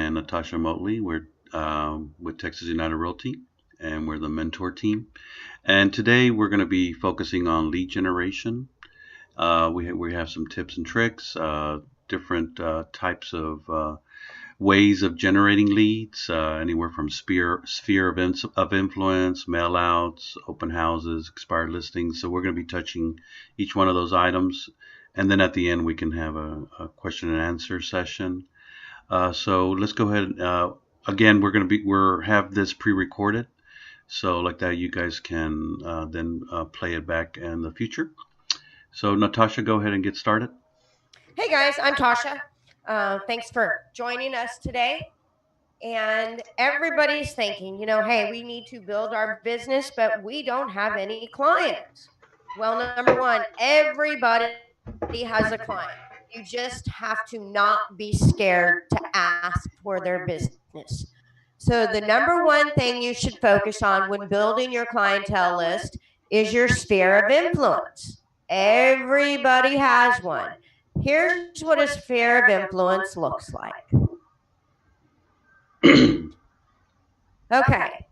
and Natasha Motley. We're with Texas United Realty, and we're the mentor team. And today we're going to be focusing on lead generation. We have some tips and tricks, different types of ways of generating leads, anywhere from sphere of influence, mail outs, open houses, expired listings. So we're going to be touching each one of those items. And then at the end, we can have a question and answer session. So let's go ahead. Again, we're have this pre-recorded, so like that you guys can then play it back in the future. So Natasha, go ahead and get started. Hey guys, I'm Tasha. Thanks for joining us today. And everybody's thinking, hey, we need to build our business, but we don't have any clients. Well, number one, everybody has a client. You just have to not be scared to ask for their business. So the number one thing you should focus on when building your clientele list is your sphere of influence. Everybody has one. Here's what a sphere of influence looks like. Okay.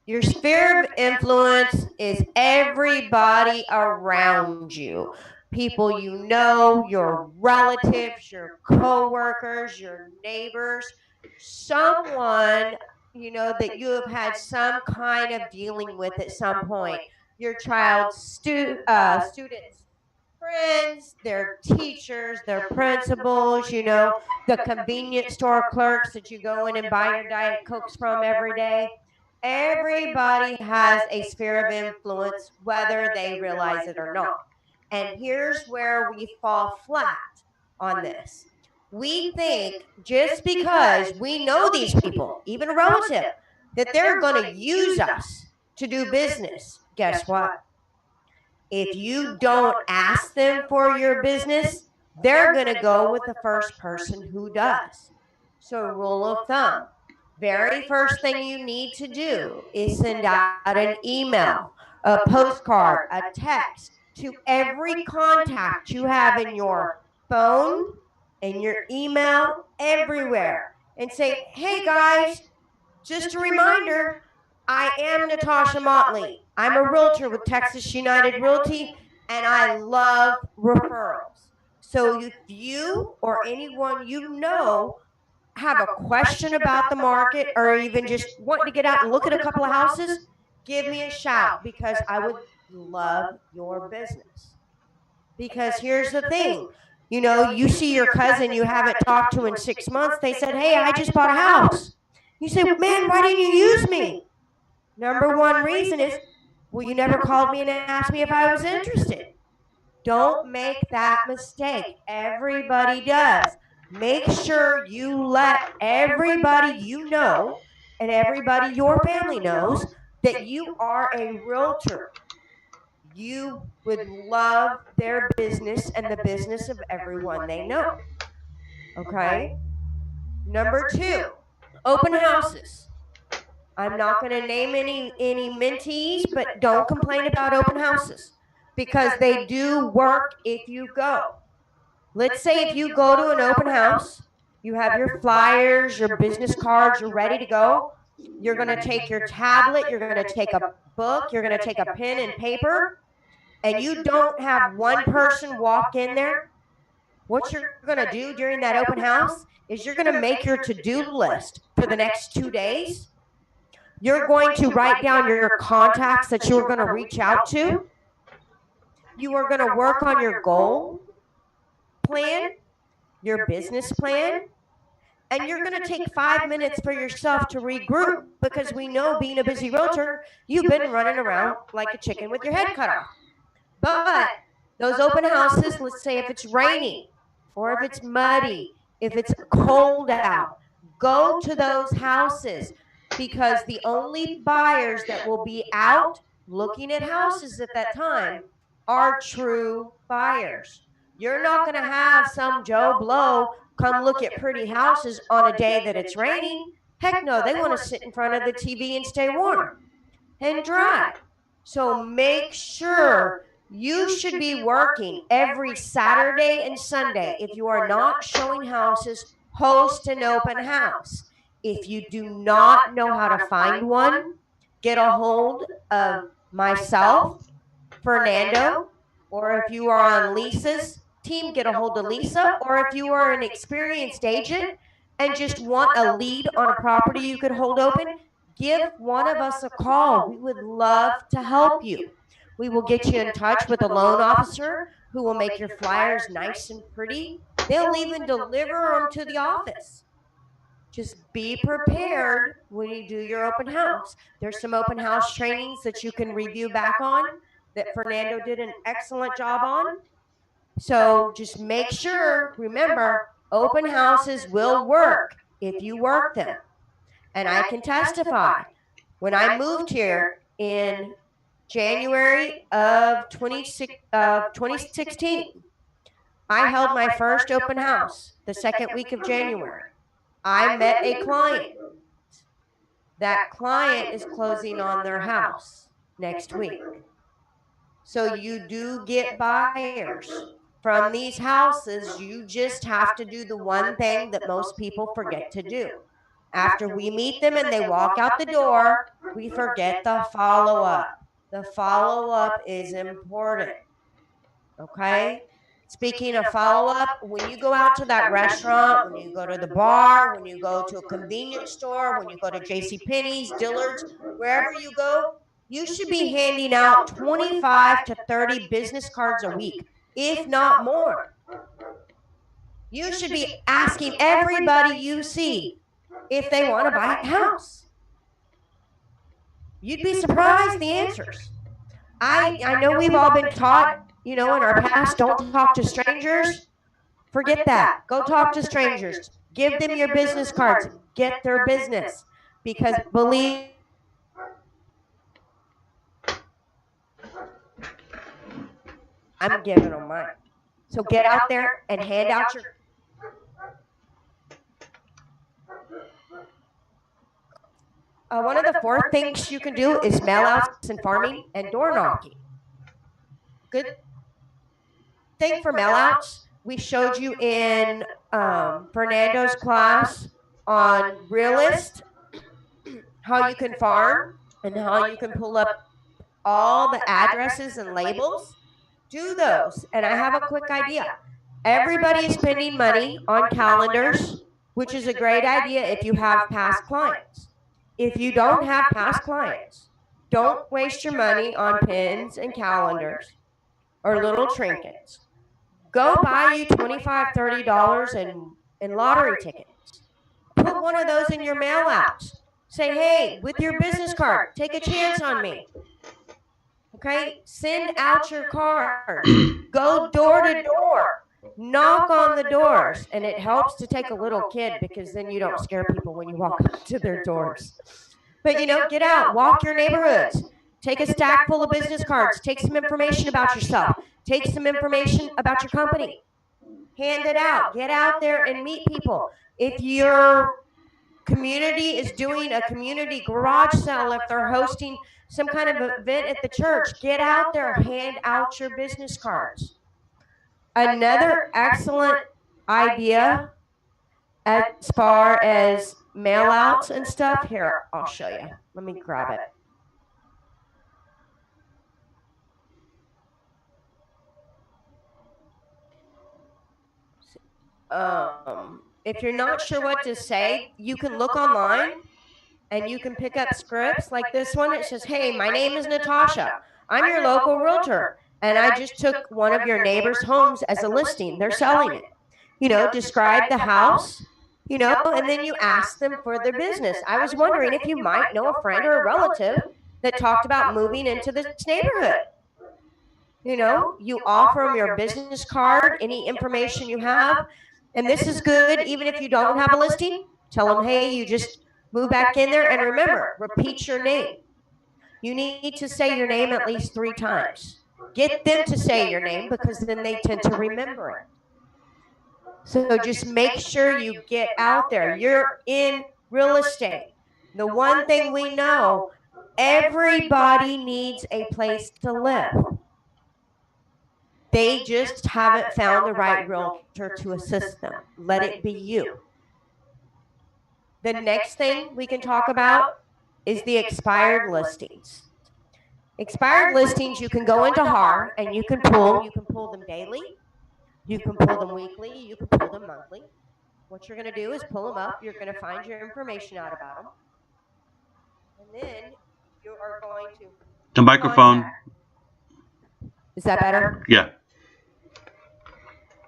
Your sphere of influence is everybody around you. People you know, your relatives, your coworkers, your neighbors, someone, that you have had some kind of dealing with at some point. Your child's students, friends, their teachers, their principals, the convenience store clerks that you go in and buy your Diet Cokes from every day. Everybody has a sphere of influence, whether they realize it or not. And here's where we fall flat on this. We think just because we know these people, even a relative, that they're going to use us to do business. Guess what? If you don't ask them for your business, they're going to go with the first person who does. So, rule of thumb, very first thing you need to do is send out an email, a postcard, a text to every contact you have in your phone, in your email, everywhere, and say, hey guys, just a reminder, I am Natasha Motley. I'm a realtor with Texas United Realty, and I love referrals. So if you or anyone you know have a question about the market or even just wanting to get out and look at a couple of houses, give me a shout because I would love your business. Because here's the thing, you see your cousin you haven't talked to in 6 months. They said, hey, I just bought a house. You say, man, why didn't you use me? Number one reason is, well, you never called me and asked me if I was interested. Don't make that mistake. Everybody does. Make sure you let everybody you know and everybody your family knows that you are a realtor. You would love their business and the business of everyone they know. Okay? Number two, open houses. I'm not going to name any mentees, but don't complain about open houses because they do work if you go. Let's say if you go to an open house, you have your flyers, your business cards, you're ready to go. You're going to take your tablet, you're going to take a book, you're going to take a pen and paper, and you don't have one person walk in there. What you're going to do during that open house is you're going to make your to-do list for the next 2 days. You're going to write down your contacts that you're going to reach out to. You are going to work on your goal plan, your business plan, and you're going to take 5 minutes for yourself to regroup because we know being a busy realtor, you've been running around like a chicken with your head cut off. But those open houses, let's say if it's raining or if it's muddy, if it's cold out, go to those houses because the only buyers that will be out looking at houses at that time are true buyers. You're not going to have some Joe Blow come look at pretty houses on a day that it's raining. Heck no, they want to sit in front of the TV and stay warm and dry. So make sure you should be working every Saturday and Sunday. If you are not showing houses, host an open house. If you do not know how to find one, get a hold of myself, Fernando, or if you are on Lisa's team, get a hold of Lisa, or if you are an experienced agent and just want a lead on a property you could hold open, give one of us a call. We would love to help you. We will get you in touch with a loan officer who will make your flyers nice and pretty. They'll even deliver them to the office. Just be prepared when you do your open house. There's some open house trainings that you can review back on that Fernando did an excellent job on. So just make sure, remember, open houses will work if you work them. And I can testify. When I moved here in January of 2016, I held my first open house the second week of January. I met a client. That client is closing on their house next week. So you do get buyers from these houses. You just have to do the one thing that most people forget to do. After we meet them and they walk out the door, we forget the follow up. The follow up is important. Okay? Speaking of follow up, when you go out to that restaurant, when you go to the bar, when you go to a convenience store, when you go to JCPenney's, Dillard's, wherever you go, you should be handing out 25 to 30 business cards a week, if not more. You should be asking everybody you see if they want to buy a house. You'd be surprised the answers. I know we've all been taught, in our past, don't talk to strangers. Forget that. Go talk to strangers. Give them your business cards. Get their business. Because believe I'm giving them mine. So get out there and hand out your one of the 4 things you can do is mail outs and farming and door knocking. Good thing for mail outs, we showed you in Fernando's class on Realist how you can farm and how you can pull up all the addresses and labels. Do those. And I have a quick idea. Everybody is spending money on calendars, which is a great idea if you have past clients. If you don't have past clients, don't waste your money on pins and calendars or little trinkets. Go buy you $25, $30 in lottery tickets. Put one of those in your mail outs. Say, hey, with your business card, take a chance on me. Okay? Send out your cards. Go door to door. Knock on the doors. And it helps to take a little kid because then you don't scare people when you walk up to their doors. But, get out. Walk your neighborhoods. Take a stack full of business cards. Take some information about yourself. Take some information about your company. Hand it out. Get out there and meet people. If your community is doing a community garage sale, if they're hosting some kind of event at the church, get out there, hand out your business cards. Another excellent idea as far as mail outs and stuff, here, I'll show you. Let me grab it. If you're not sure what to say, you can look online and you can pick up scripts like this one. It says, hey, my name is Natasha. I'm your local realtor, and I just took one of your neighbor's homes as a listing. They're selling it. Describe the house, and then you ask them for their business. I was wondering if you might know a friend or a relative that talked about moving into this neighborhood. You offer them your business card, any information you have. And this is good even if you don't have a listing. Tell them, hey, you just move back in there. And remember, repeat your name. You need to say your name at least 3 times. Get them to say your name because then they tend to remember it. So just make sure you get out there. You're in real estate. The one thing we know, everybody needs a place to live. They just haven't found the right realtor to assist them. Let it be you. The next thing we can talk about is the expired listings. Expired listings, you can go into HAR and you can pull them daily, you can pull them weekly, you can pull them monthly. What you're going to do is pull them up. You're going to find your information out about them. And then you are going to The microphone. contact. Is that better? Yeah.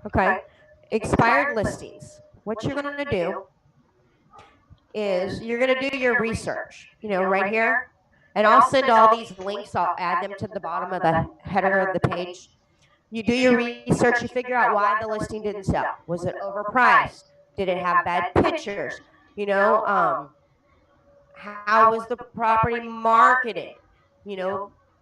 Okay. Expired listings. What you're going to do is you're going to do your research, right here. And I'll send all these links. I'll add them to the bottom of the header of the page. You do your research. You figure out why the listing didn't sell. Was it overpriced? Did it have bad pictures? How was the property marketed?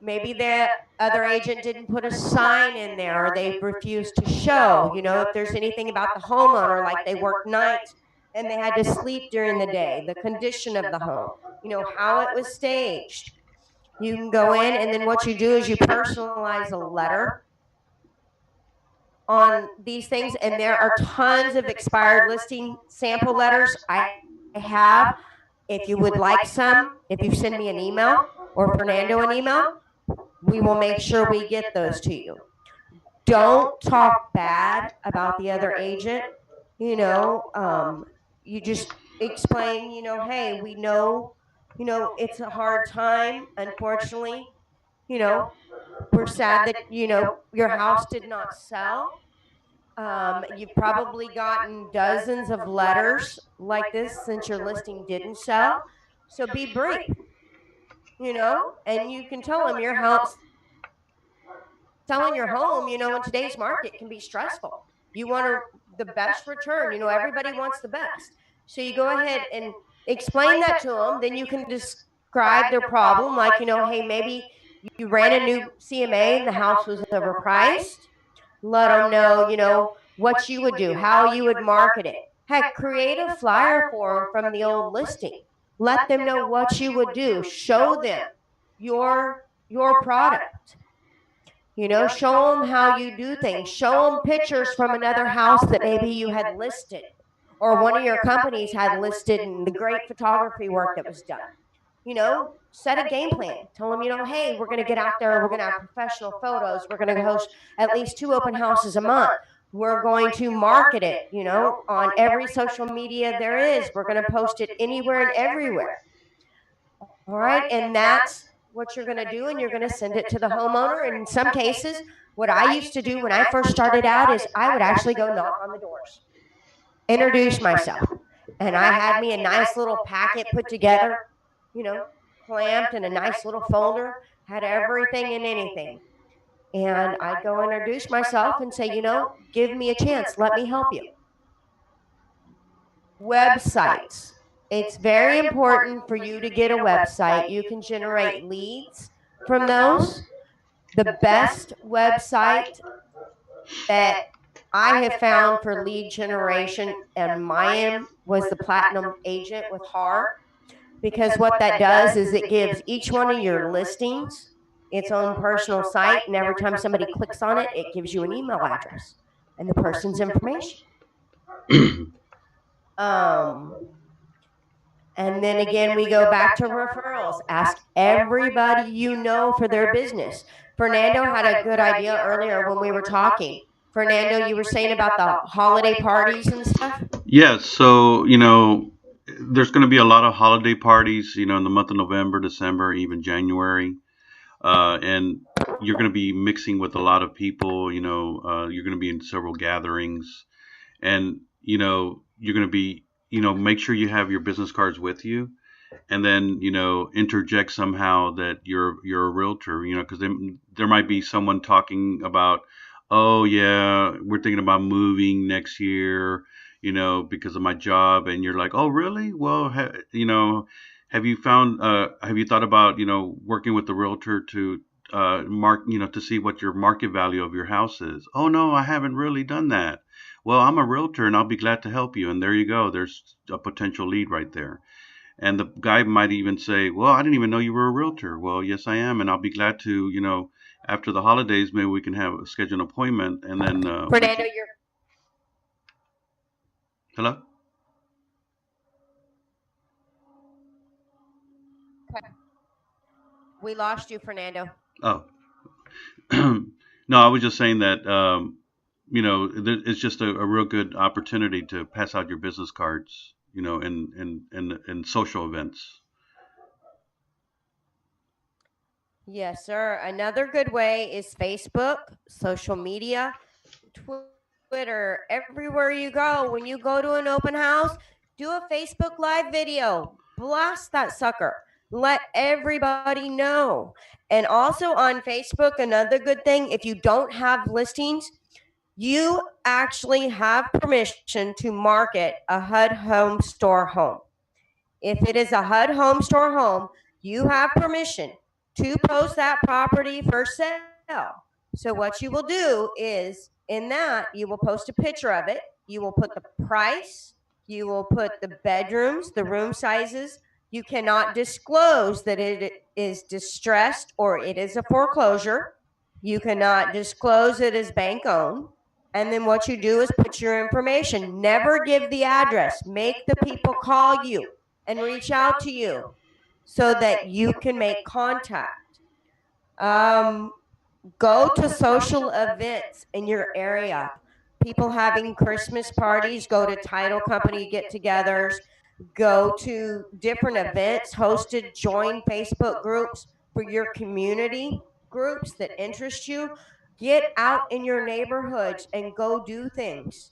Maybe the other agent didn't put a sign in there, or they refused to show. If there's anything about the homeowner, like they worked nights and they had to sleep during the day, the condition of the home, how it was staged. You can go in, and then what you do is you personalize a letter on these things, and there are tons of expired listing sample letters I have. If you would like some, if you send me an email or Fernando an email, we will make sure we get those to you. Don't talk bad about the other agent. You just explain, hey, we know, it's a hard time. Unfortunately, we're sad that, your house did not sell. You've probably gotten dozens of letters like this since your listing didn't sell. So be brief, and you can tell them your house, selling your home, in today's market can be stressful. You want the best return. Everybody wants the best. So you go ahead and explain that to them. Then you can describe their problem, like, hey, maybe you ran a new CMA and the house was overpriced. Let them know, what you would do, how you would market it. Heck, create a flyer for them from the old listing. Let them know what you would do. Show them your product. Show them how you do things. Show them pictures from another house that maybe you had listed, or one of your companies had listed, and the great photography work that was done. Set a game plan. Tell them, hey, we're going to get out there. We're going to have professional photos. We're going to host at least 2 open houses a month. We're going to market it, on every social media there is. We're going to post it anywhere and everywhere. All right. And that's what you're going to do. And you're going to send it to the homeowner. And in some cases, what I used to do when I first started out is I would actually go knock on the doors, introduce myself. And I had me a nice little packet put together, clamped in a nice little folder, had everything and anything. And I'd go introduce myself and say, give me a chance. Let me help you. Websites. It's very important for you to get a website. You can generate leads from those. The best website that I have found for lead generation and my end was the Platinum Agent with HAR, because what that does is it gives each one of your listings its own personal site, and every time somebody clicks on it, it gives you an email address and the person's information. And then again, we go back to referrals. Ask everybody for their business. Fernando had a good idea earlier when we were talking. Fernando, you were saying about the holiday parties and stuff? Yes. So, there's going to be a lot of holiday parties, in the month of November, December, even January. And you're going to be mixing with a lot of people, you're going to be in several gatherings. And, you're going to be, make sure you have your business cards with you. And then, interject somehow that you're a realtor, because there might be someone talking about, oh, yeah, we're thinking about moving next year, because of my job. And you're like, oh, really? Well, have you thought about, working with the realtor to to see what your market value of your house is? Oh, no, I haven't really done that. Well, I'm a realtor and I'll be glad to help you. And there you go. There's a potential lead right there. And the guy might even say, well, I didn't even know you were a realtor. Well, yes, I am. And I'll be glad to, after the holidays, maybe we can schedule an appointment. And then, Fernando, you're. Hello? We lost you, Fernando. Oh, no, I was just saying that it's just a real good opportunity to pass out your business cards, in social events. Yes, sir. Another good way is Facebook, social media, Twitter, everywhere you go. When you go to an open house, do a Facebook Live video, blast that sucker. Let everybody know. And also on Facebook, another good thing, if you don't have listings, you actually have permission to market a HUD home store home. If it is a HUD home store home, you have permission to post that property for sale. So what you will do is in that, you will post a picture of it. You will put the price. You will put the bedrooms, the room sizes. You cannot disclose that it is distressed or it is a foreclosure. You cannot disclose it as bank owned. And then what you do is put your information. Never give the address. Make the people call you and reach out to you so that you can make contact. Um, Go to social events in your area. People having Christmas parties, go to title company get togethers, go to different events hosted, join Facebook groups for your community groups that interest you. Get out in your neighborhoods and go do things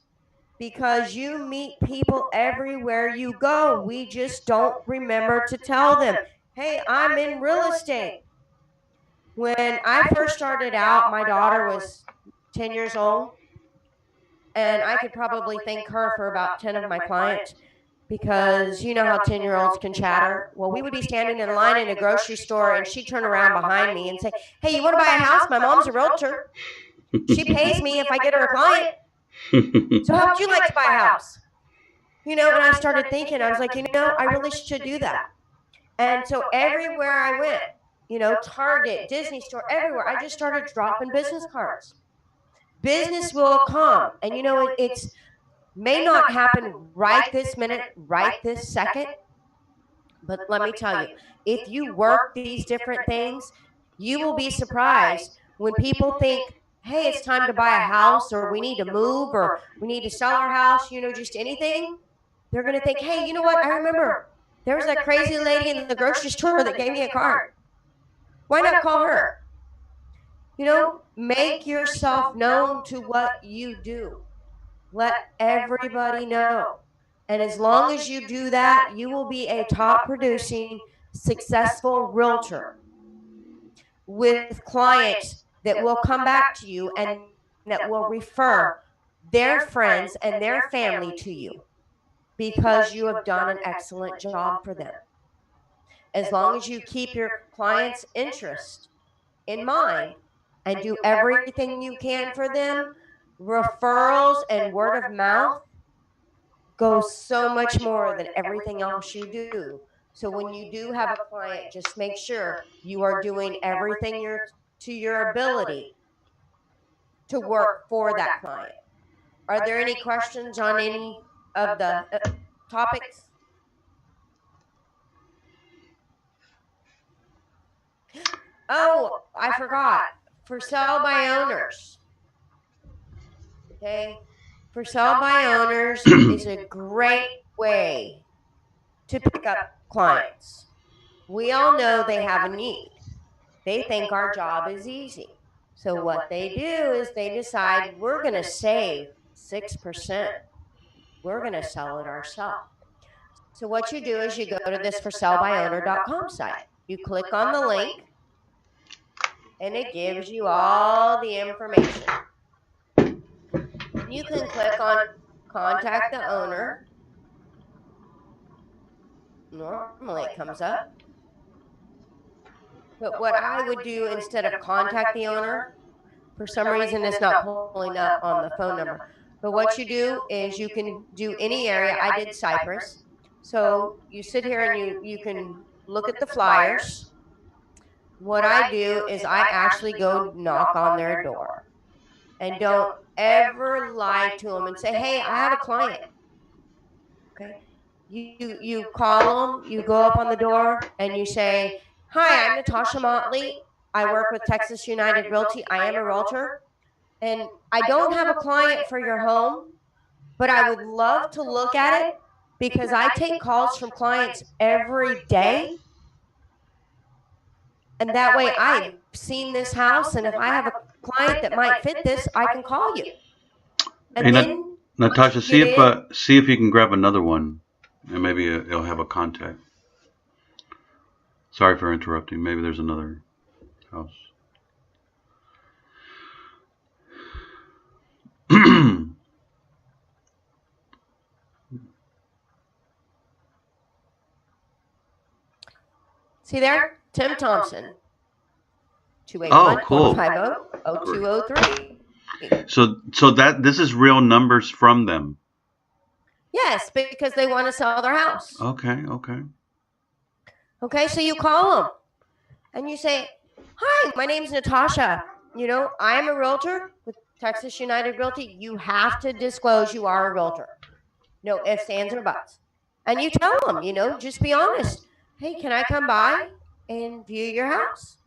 because you meet people everywhere you go. We just don't remember to tell them, hey, I'm in real estate. When I first started out, my daughter was 10 years old, and I could probably thank her for about 10 of my clients because you know how 10-year-olds can chatter. Well, we would be standing in line in a grocery store, and she'd turn around behind me and say, hey, you want to buy a house? My mom's a realtor. She pays me if I get her a client. So how would you like to buy a house? And I started thinking, I was like, I really should do that. And so everywhere I went, Target, Disney store, everywhere, I just started dropping business cards. Business will come. And it's may not happen right this minute, right this second. But let me tell you, if you work these different things, you will be surprised when people think, hey, it's time to buy a house, or we need to move, or we need to sell our house, just anything. They're going to think, hey, you know what? I remember there was that crazy lady in the grocery store that gave me a card. Why not call her? Make yourself known to what you do. Let everybody know. And as long as you do that, you will be a top producing, successful realtor with clients that will come back to you and that will refer their friends and their family to you because you have done an excellent job for them. As long as you keep your clients' interest in mind and do everything you can for them, referrals and word of mouth go so much more than everything else you do. So when you do have a client, just make sure you are doing everything to your ability to work for that client. Are there any questions on any of the topics? Oh, I forgot. For sell by owners. Okay. For sell by owners is a great way to pick up clients. We all know they have a need. They think our job is easy. So what they do is they decide we're going to save 6%. We're going to sell it ourselves. So what you do is you go to this forsellbyowner.com site. You click on the link and it gives you all the information. You can click on contact the owner. Normally it comes up. But what I would do instead of contact the owner, for some reason it's not pulling up on the phone number. But what you do is you can do any area. I did Cypress. So you sit here and you can look at the flyers. What I do is I actually go knock on their door. And don't ever lie to them and say, hey, I have a client. Okay. You call them, you go up on the door, and you say, "Hi, I'm Natasha Motley. I work with Texas United Realty. I am a realtor, and I don't have a client for your home, but I would love to look at it because I take calls from clients every day. And that way I've seen this house. And if I have a client that might fit this, I can call you." Hey, And then once Natasha, you get in, see if you can grab another one, and maybe it'll have a contact. Sorry for interrupting. Maybe there's another house. see there, Tim Thompson, Oh, 281 cool. 450 0203. So that this is real numbers from them. Yes, because they want to sell their house. Okay. Okay, so you call them and you say, "Hi, my name's Natasha. I am a realtor with Texas United Realty. You have to disclose you are a realtor. No ifs, ands, or buts." And you tell them, just be honest. "Hey, can I come by and view your house?"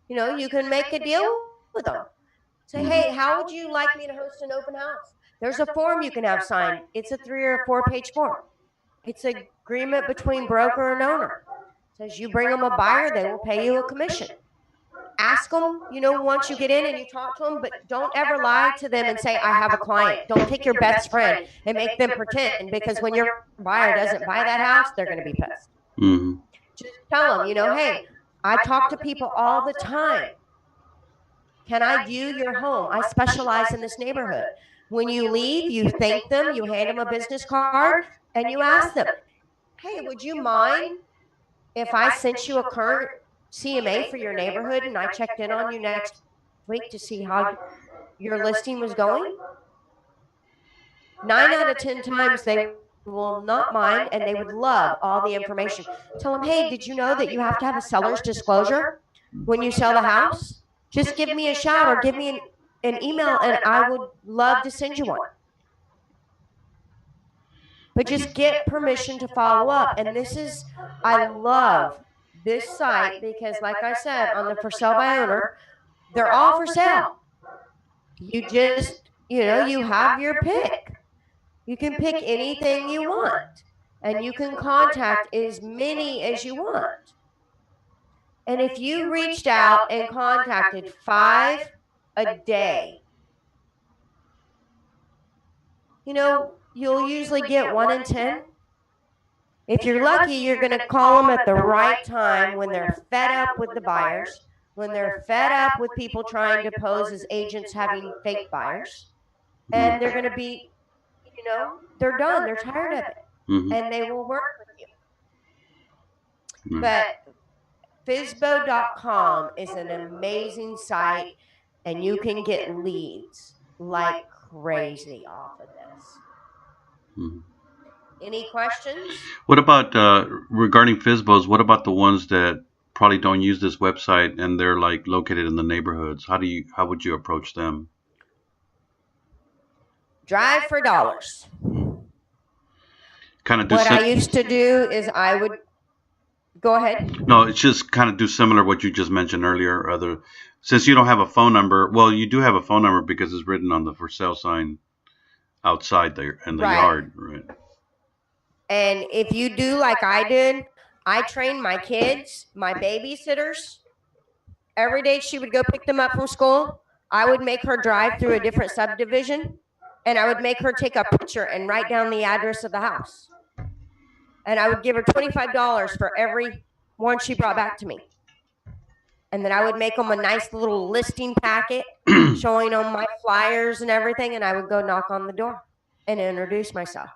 You can make a deal with them. Say, "Hey, how would you like me to host an open house?" There's a form you can have signed. It's a 3 or 4 page form. It's an agreement between broker and owner. It says you bring them a buyer, they will pay you a commission. Ask them, once you get in and you talk to them, but don't ever lie to them and say, "I have a client." Don't take your best friend and make them pretend, because when your buyer doesn't buy that house, they're going to be pissed. Mm-hmm. Just tell them, "Hey, I talk to people all the time. Can I view your home? I specialize in this neighborhood." When you leave, you thank them, you hand them a business card, and you ask them, "Hey, would you mind if I sent you a current CMA for your neighborhood and I checked in on you next week to see how your listing was going?" 9 out of 10 times they will not mind, and they would love all the information. Tell them, "Hey, did you know that you have to have a seller's disclosure when you sell the house? Just give me a shout or give me an email and I would love to send you one." But just get permission to follow up. And I love this site because, like I said, on the for sale by owner, they're all for sale. You just, you have your pick. You can pick anything you want, and you can contact as many as you want. And if you reached out and contacted 5 a day, you'll usually get 1 in 10. If you're lucky, you're going to call them at the right time when they're fed up with the buyers, when they're fed up with people trying to pose as agents having fake buyers, and they're going to be, they're done, they're tired of it, and they will work with you. But Fizbo.com is an amazing site, and you can get leads like crazy off of this. Any questions? What about regarding FISBOs? What about the ones that probably don't use this website and they're like located in the neighborhoods? How would you approach them? Drive for dollars. Kind of do what I used to do is I would go ahead. No, it's just kind of do similar what you just mentioned earlier. Since you don't have a phone number, well, you do have a phone number because it's written on the for sale sign outside there in the yard, right? And if you do like I did, I trained my kids, my babysitters. Every day she would go pick them up from school. I would make her drive through a different subdivision, and I would make her take a picture and write down the address of the house. And I would give her $25 for every one she brought back to me. And then I would make them a nice little listing packet showing them my flyers and everything, and I would go knock on the door and introduce myself.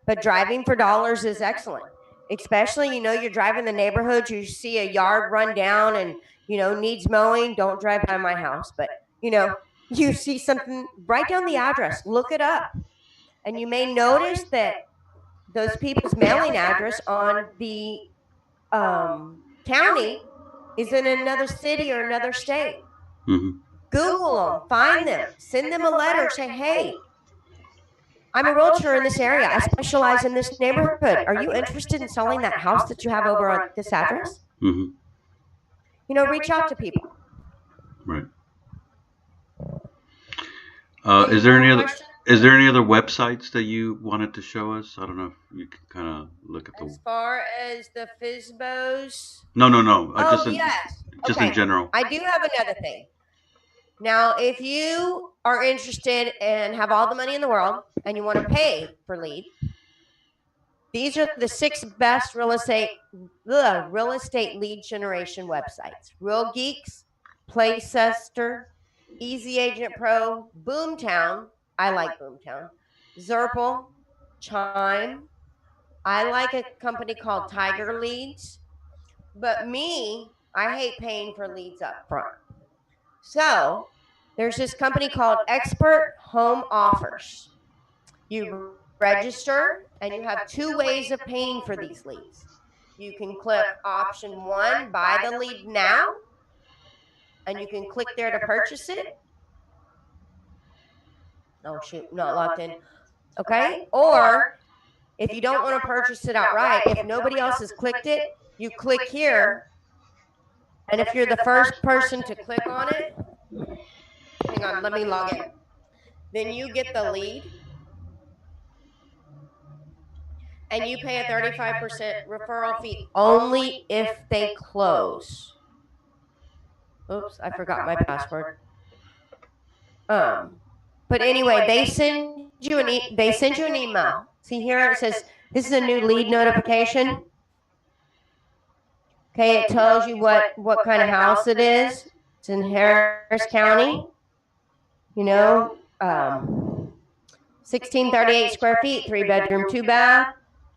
But driving for dollars is excellent. Especially, you're driving the neighborhood, you see a yard run down and, needs mowing. Don't drive by my house. But, you see something, write down the address, look it up. And you may notice that those people's mailing address on the county is in another city or another state. Google them, find them, send them a letter, say, "Hey, I'm a realtor in this area. I specialize in this neighborhood. Are you interested in selling that house that you have over at this address? Reach out to people. Right. Is there any other websites that you wanted to show us? I don't know if you can kind of look at the. As far as the FISBOs. No. Yes. Just in general. I do have another thing. Now, if you are interested and have all the money in the world and you want to pay for lead, these are the 6 best real estate lead generation websites. Real Geeks, Playcester, Easy Agent Pro, Boomtown. I like Boomtown. Zerple, Chime. I like a company called Tiger Leads. But me, I hate paying for leads up front. So there's this company called Expert Home Offers. You register and you have 2 ways of paying for these leads. You can click option 1, buy the lead now, and you can click there to purchase it. Oh shoot, not locked in. Okay. Or if you don't want to purchase it outright, if nobody else has clicked it, you click here. And if you're the first person to click on it, hang on, let me log in. Then you get the lead. And you pay a 35% referral fee only if they close. Oops, I forgot my password. But anyway, they send you an email. See here it says this is a new lead notification. Okay, it tells you what kind of house it is. It's in Harris County. 1638 square feet, 3-bedroom, 2-bath.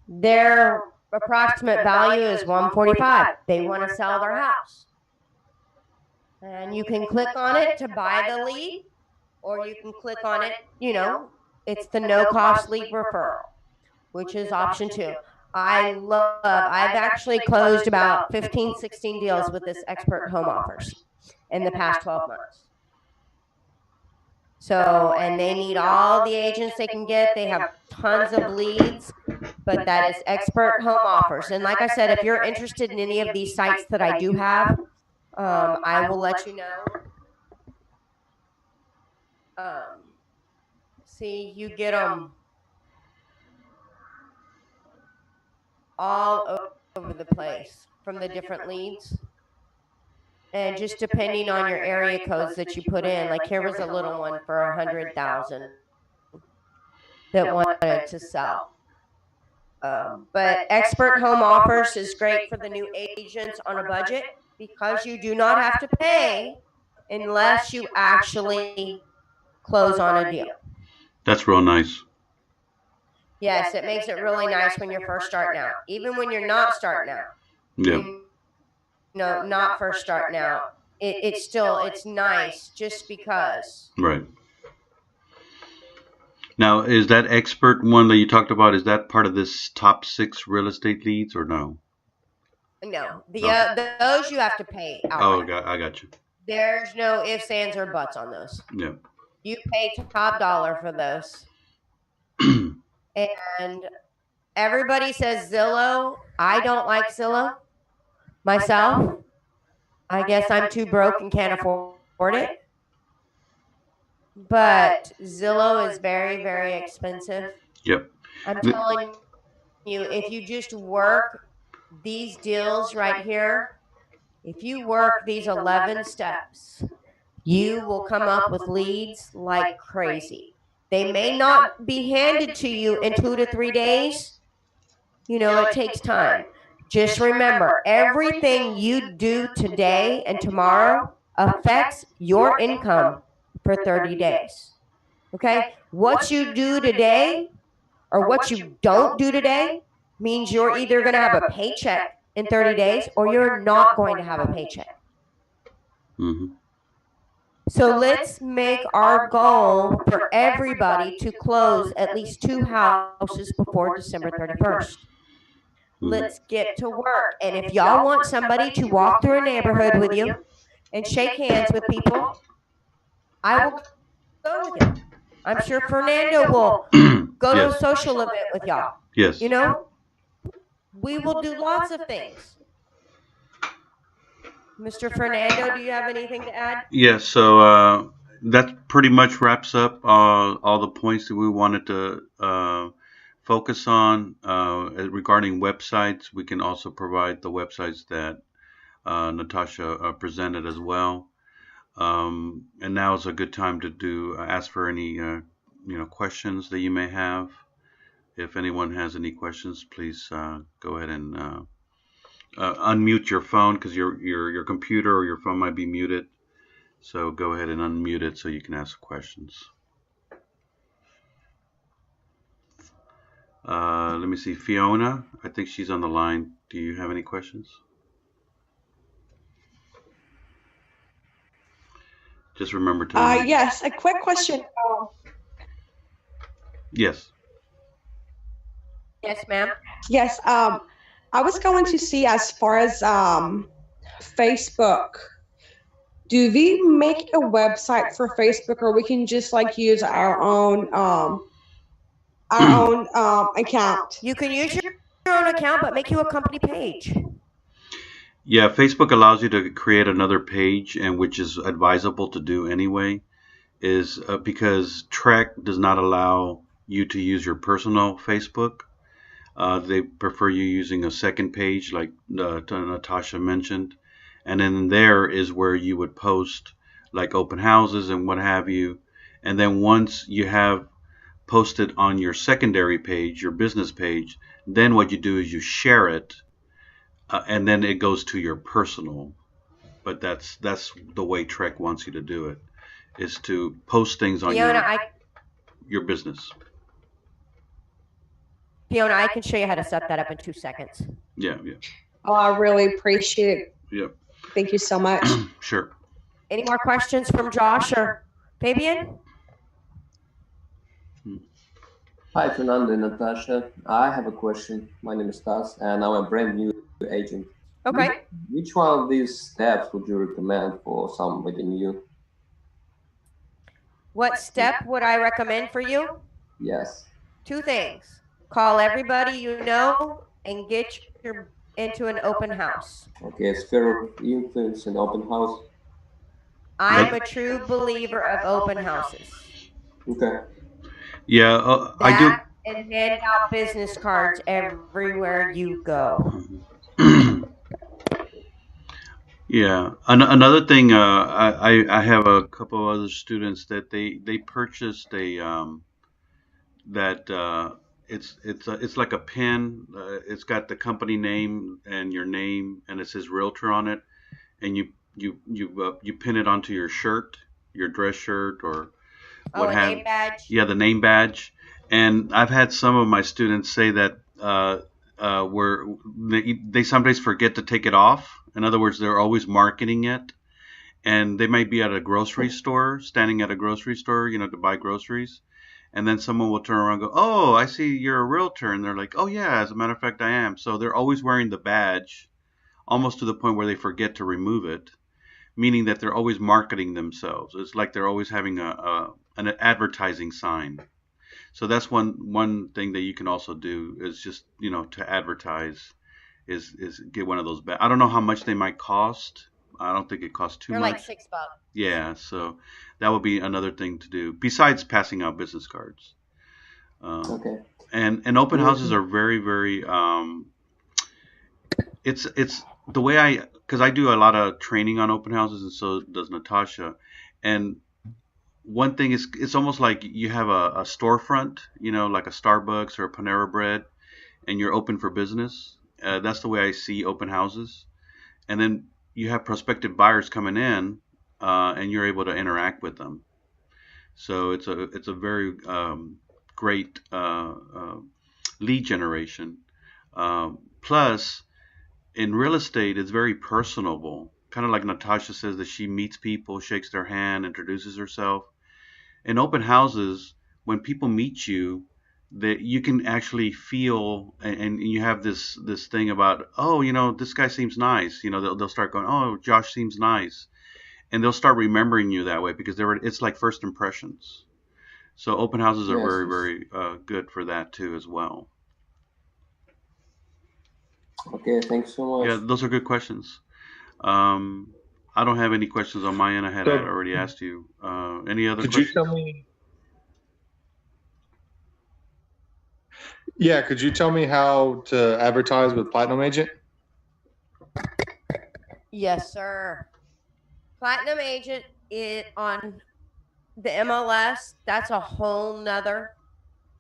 Their approximate value is $145. They want to sell their house. And you can click on it to buy the lead, or you can click on it, it's the no-cost lead referral, which is option 2. I've actually closed about 15, 16 deals with this Expert Home Offers in the past 12 months. So, and they need all the agents they can get. They have tons of leads, but that is Expert Home Offers. And like I said, if you're interested in any of these sites that I do have, I will let you know. See, you get them all over the place from the different leads. And just depending on your area codes that you put in, like here was a little one for 100,000 that wanted to sell. But Expert Home Offers is great for the new agents on a budget because you do not have to pay unless you actually close on a deal. That's real nice. Yes, it makes it really nice when you're first starting out. Even when you're not starting out. Yeah. Not first starting out. It's nice just because. Right. Now, is that Expert one that you talked about, is that part of this top 6 real estate leads or no? No. Those you have to pay outright. Oh, I got you. There's no ifs, ands, or buts on those. Yeah. You pay top dollar for those. And everybody says Zillow. I don't like Zillow myself. I guess I'm too broke and can't afford it. But Zillow is very, very expensive. Yep. I'm telling you, if you just work these deals right here, if you work these 11 steps, you will come up with leads like crazy. They may not be handed to you in 2 to 3 days. It takes time. Just remember, everything you do today and tomorrow affects your income for 30 days. Okay? What you do today or what you don't do today means you're either going to have a paycheck in 30 days or you're not going to have a paycheck. Mm-hmm. So let's make our goal for everybody to close at least 2 houses before December 31st. Let's get to work. And if y'all want somebody to walk through a neighborhood with you and shake hands with people, I will go with you. I'm sure Fernando will go to a Yes. social event with y'all. Yes. You know, we will do lots of things. Mr. Fernando, do you have anything to add? Yes. So that pretty much wraps up all the points that we wanted to focus on regarding websites. We can also provide the websites that Natasha presented as well. And now is a good time to do ask for any questions that you may have. If anyone has any questions, please go ahead and unmute your phone because your computer or your phone might be muted. So go ahead and unmute it so you can ask questions. Let me see, Fiona. I think she's on the line. Do you have any questions? Just remember to. Yes, a quick question. Yes. Yes, ma'am. Yes, I was going to see as far as Facebook. Do we make a website for Facebook, or we can just like use our own account? You can use your own account, but make you a company page. Yeah, Facebook allows you to create another page, and which is advisable to do anyway, is because Trek does not allow you to use your personal Facebook. They prefer you using a second page, like Natasha mentioned, and then there is where you would post like open houses and what have you. And then once you have posted on your secondary page, your business page, then what you do is you share it, and then it goes to your personal. But that's the way Trek wants you to do it, is to post things on your business. Fiona, I can show you how to set that up in 2 seconds. Yeah. Oh, I really appreciate it. Yep. Thank you so much. Sure. Any more questions from Josh or Fabian? Hi, Fernando and Natasha. I have a question. My name is Tas, and I'm a brand new agent. Okay. Which one of these steps would you recommend for somebody new? What step would I recommend for you? Yes. 2 things. Call everybody you know and get your into an open house. Okay, sphere of influence and open house. I'm a true believer of open houses. Okay. Yeah, I do. And hand out business cards everywhere you go. Yeah. Another thing, I have a couple of other students that they purchased a that it's like a pen. It's got the company name and your name, and it says Realtor on it, and you pin it onto your shirt, your dress shirt, or what have. Name badge. Yeah, the name badge. And I've had some of my students say that where they sometimes forget to take it off. In other words, they're always marketing it, and they might be at a grocery store, standing at a grocery store, to buy groceries, and then someone will turn around and go, "Oh, I see you're a realtor," and they're like, "Oh yeah, as a matter of fact, I am." So they're always wearing the badge, almost to the point where they forget to remove it, meaning that they're always marketing themselves. It's like they're always having an advertising sign. So that's one thing that you can also do is just to advertise is get one of those bags. I don't know how much they might cost. I don't think it costs too much. They're like $6. Yeah, so that would be another thing to do besides passing out business cards. Okay. And open houses are very, very. It's the way because I do a lot of training on open houses, and so does Natasha. And one thing is, it's almost like you have a storefront, like a Starbucks or a Panera Bread, and you're open for business. That's the way I see open houses. And then you have prospective buyers coming in, and you're able to interact with them. So it's a very great lead generation. Plus, in real estate, it's very personable. Kind of like Natasha says that she meets people, shakes their hand, introduces herself. In open houses, when people meet you, that you can actually feel, and you have this thing about, oh, this guy seems nice. They'll start going, oh, Josh seems nice, and they'll start remembering you that way because it's like first impressions. So open houses are Yes. very, very good for that too as well. Okay, thanks so much. Yeah, those are good questions. I don't have any questions on my end. I had already asked you. Any other Could questions? you tell me? Yeah, could you tell me how to advertise with Platinum Agent? Yes, sir. Platinum Agent is on the MLS. That's a whole nother.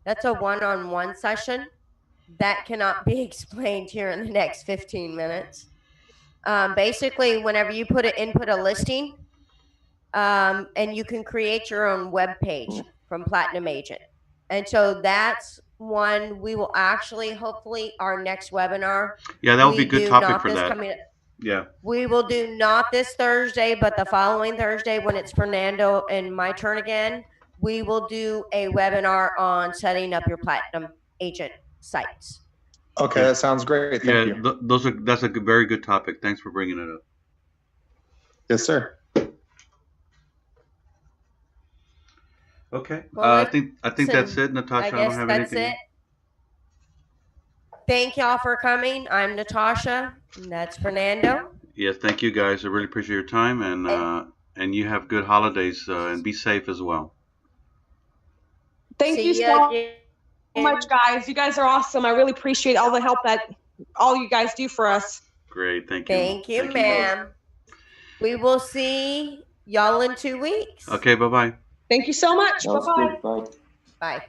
That's a one-on-one session that cannot be explained here in the next 15 minutes. Basically, whenever you input a listing, and you can create your own web page from Platinum Agent. And so that's one we will actually, hopefully, our next webinar. Yeah, that would be a good topic for that. Yeah. We will do not this Thursday, but the following Thursday when it's Fernando and my turn again, we will do a webinar on setting up your Platinum Agent sites. Okay, that sounds great. Thank you. That's a very good topic. Thanks for bringing it up. Yes, sir. Okay. Well, I think that's it, Natasha. I don't have anything. It. Thank y'all for coming. I'm Natasha, and that's Fernando. Yes, thank you guys. I really appreciate your time, and you have good holidays and be safe as well. Thank you so much, guys. You guys are awesome. I really appreciate all the help that all you guys do for us. Great. Thank you. Thank you, ma'am. We will see y'all in 2 weeks. Okay, bye-bye. Thank you so much. Sounds Bye-bye. good. Bye. Bye.